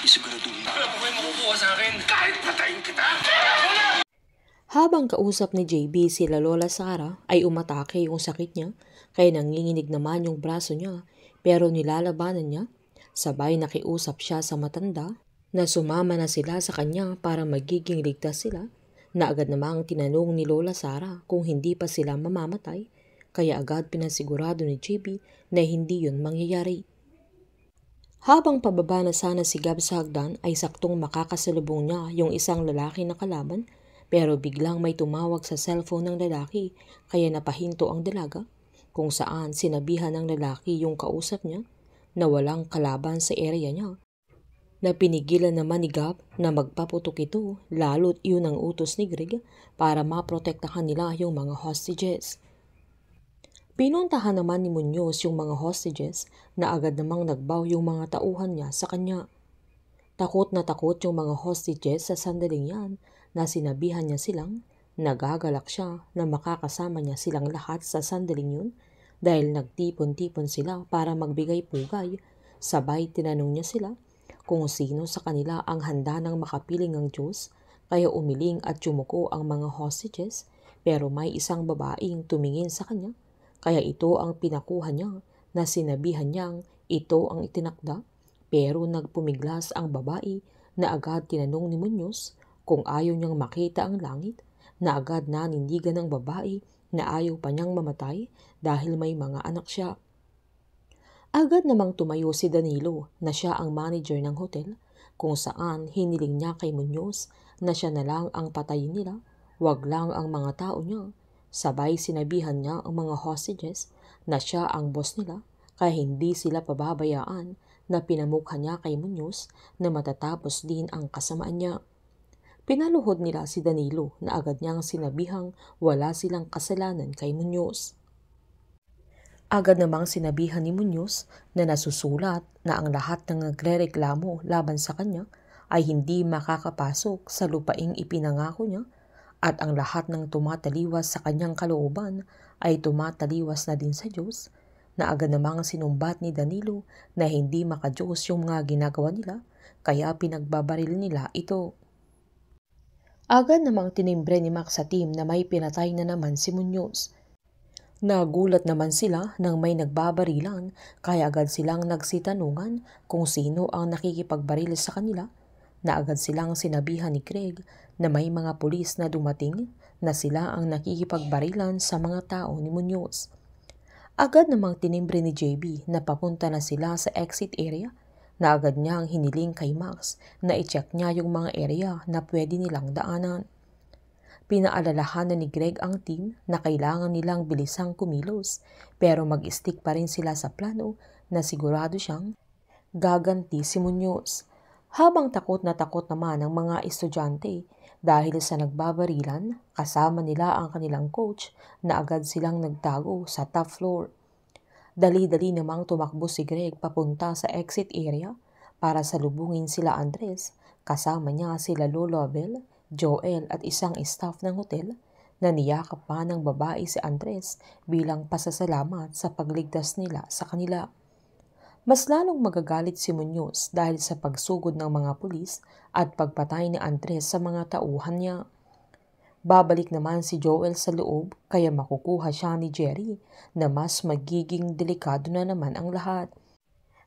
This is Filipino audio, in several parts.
Isiguraduhin mo. Wala po kayo makukuha sa akin. Kahit patayin kita! Habang kausap ni JB sila Lola Sara ay umatake yung sakit niya kaya nanginginig naman yung braso niya pero nilalabanan niya. Sabay nakiusap siya sa matanda na sumama na sila sa kanya para magiging ligtas sila na agad namang tinanong ni Lola Sara kung hindi pa sila mamamatay kaya agad pinasigurado ni JB na hindi yun mangyayari. Habang pababa na sana si Gab sa hagdan ay saktong makakasalubong niya yung isang lalaki na kalaban pero biglang may tumawag sa cellphone ng lalaki kaya napahinto ang dalaga kung saan sinabihan ng lalaki yung kausap niya na walang kalaban sa area niya. Na pinigilan naman ni Gab na magpaputok ito lalo't yun ang utos ni Greg para maprotektahan nila yung mga hostages. Pinuntahan naman ni Muñoz yung mga hostages na agad namang nagbaw yung mga tauhan niya sa kanya. Takot na takot yung mga hostages sa sandaling yan na sinabihan niya silang nagagalak siya na makakasama niya silang lahat sa sandaling yun dahil nagtipon-tipon sila para magbigay pugay. Sabay tinanong niya sila kung sino sa kanila ang handa ng makapiling ng Diyos kaya umiling at yumuko ang mga hostages pero may isang babaeng tumingin sa kanya kaya ito ang pinakuha niya na sinabihan niyang ito ang itinakda pero nagpumiglas ang babae na agad tinanong ni Muñoz kung ayaw niyang makita ang langit na agad nanindigan ng babae na ayaw pa niyang mamatay dahil may mga anak siya. Agad namang tumayo si Danilo na siya ang manager ng hotel kung saan hiniling niya kay Muñoz na siya na lang ang patayin nila, wag lang ang mga tao niya. Sabay sinabihan niya ang mga hostages na siya ang boss nila kaya hindi sila pababayaan na pinamukha niya kay Muñoz na matatapos din ang kasamaan niya. Pinaluhod nila si Danilo na agad niyang sinabihang wala silang kasalanan kay Muñoz. Agad namang sinabihan ni Muñoz na nasusulat na ang lahat ng nagrereklamo laban sa kanya ay hindi makakapasok sa lupaing ipinangako niya at ang lahat ng tumataliwas sa kanyang kalooban ay tumataliwas na din sa Diyos na agad namang sinumbat ni Danilo na hindi makadiyos yung mga ginagawa nila kaya pinagbabaril nila ito. Agad namang tinimbre ni Max sa team na may pinatay na naman si Muñoz. Nagulat naman sila nang may nagbabarilan kaya agad silang nagsitanungan kung sino ang nakikipagbaril sa kanila na agad silang sinabihan ni Craig na may mga pulis na dumating na sila ang nakikipagbarilan sa mga tao ni Muñoz. Agad namang tinimbre ni JB na papunta na sila sa exit area na agad niyang hiniling kay Max na i-check niya yung mga area na pwede nilang daanan. Pinaalalahanan ni Greg ang team na kailangan nilang bilisang kumilos pero mag-stick pa rin sila sa plano na sigurado siyang gaganti si Muñoz. Habang takot naman ang mga estudyante dahil sa nagbabarilan, kasama nila ang kanilang coach na agad silang nagtago sa top floor. Dali-dali namang tumakbo si Greg papunta sa exit area para salubungin sila Andres, kasama niya sila Lolo Abel, Joel at isang staff ng hotel na niyakap pa ng babae si Andres bilang pasasalamat sa pagligtas nila sa kanila. Mas lalong magagalit si Muñoz dahil sa pagsugod ng mga pulis at pagpatay ni Andres sa mga tauhan niya. Babalik naman si Joel sa loob kaya makukuha siya ni Jerry na mas magiging delikado na naman ang lahat.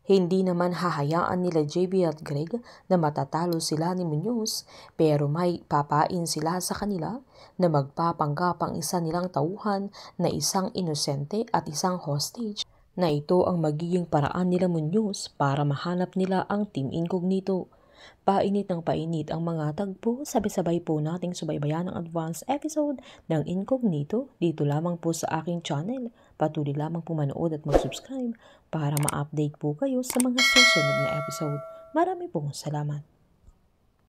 Hindi naman hahayaan nila JB at Greg na matatalo sila ni Muñoz pero may papain sila sa kanila na magpapanggap ang isa nilang tauhan na isang inosente at isang hostage na ito ang magiging paraan nila Muñoz para mahanap nila ang Team Incognito. Painit ng painit ang mga tagpo, sabay-sabay po nating subaybayan ang advance episode ng Incognito dito lamang po sa aking channel. Patuloy lamang po manood at mag-subscribe para ma-update po kayo sa mga susunod na episode. Marami pong salamat.